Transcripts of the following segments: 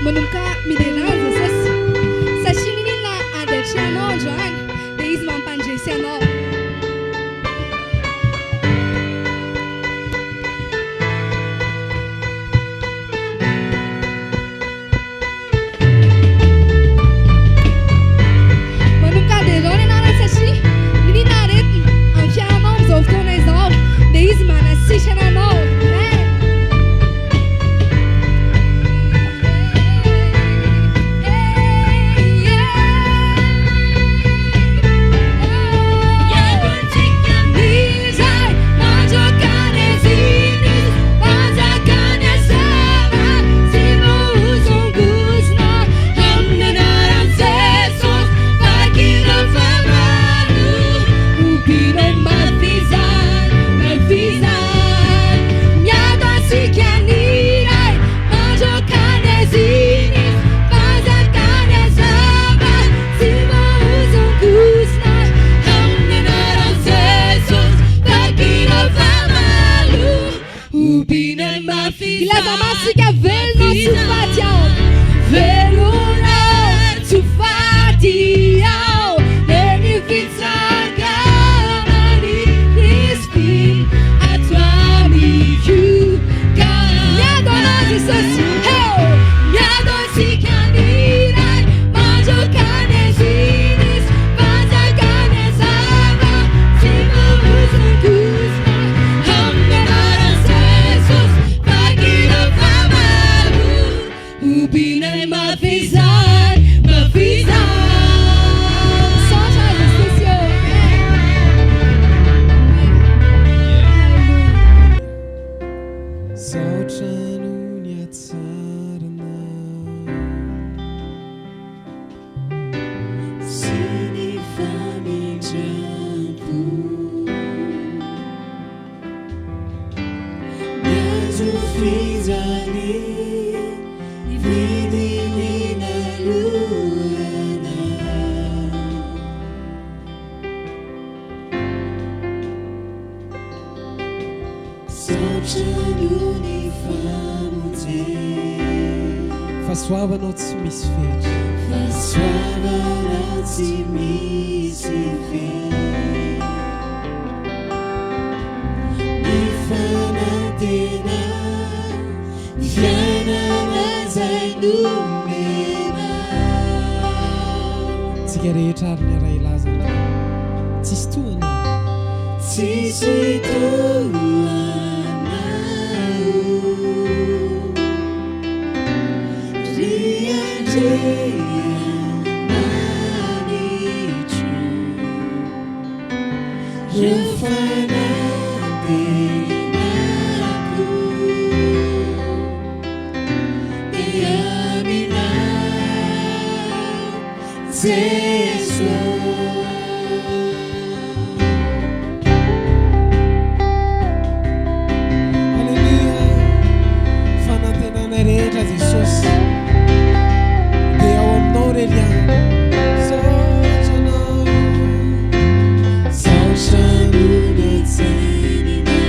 manomboka Mpidera Jesosy satria ninona andatrianao androany dia izy mampandresy anao. Manomboka andehanao ianao satria ninona aretiny amin'ny fiainanao amin'izao fotoana izao dia izy manasitrana anao. Mizika velona tufati ao, velona tufati ao, neni Mitsangana ni Cristi hatramin'ny miadona Jesosy, miadona tsika niray mandrakany azinis, fanjakany azava tsy mahozongozona amin'ny anaran'i Jesosy. Ubinay mafizan, mafizan. Soja Jesosy. Saotrano ny hatsarana sy ny famindrapo miazo fizany vidinina lohana saotrano ny famonjena fahasoavanao tsy misy fety fahasoavana tsy misy fety ny fanantena ny fiainana zay nomena tsika rehetra ary ny aray ilazana tsisy tohana tsisy tohanao riandreamanitro refanantenako Jesus. Aleluia. Fanantenana rehetra Jesosy dia ao aminao reliana. Saotranao, saotrano ny antsenina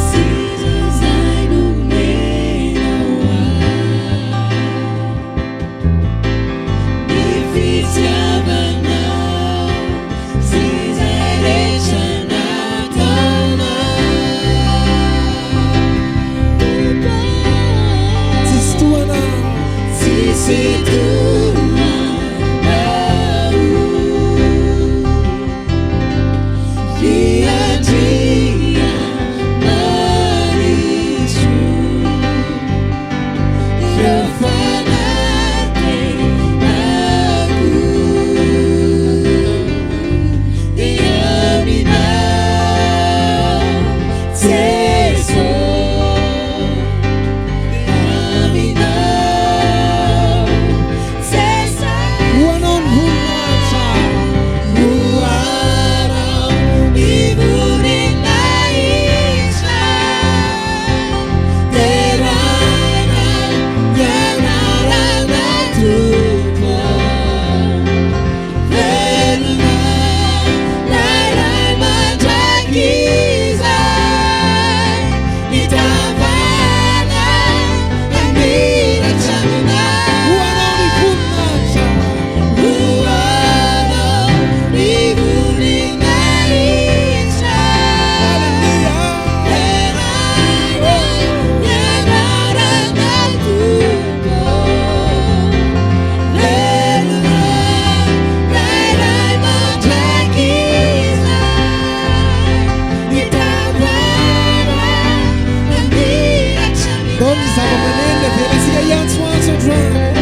siza zay nomenao ny fitiavanao zay rehetra nataonao Doni zava-maneno velasika iantsoantso androany.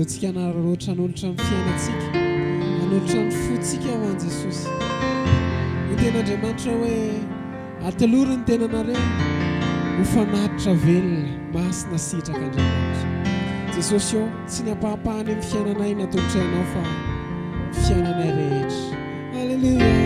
Tsika anararaotra anolotra amin'ny fiainatsika anolotra ny fotsika ho an Jesosy ny ten'Andriamanitra hoe atelory ny tenanareo ho fanatitra velona masina sitraka Andriamanitra Jesosy eo tsy ny ampahapahany amin'ny fiainanay natolotra ianao fa fiainanay rehetra. Halleluja.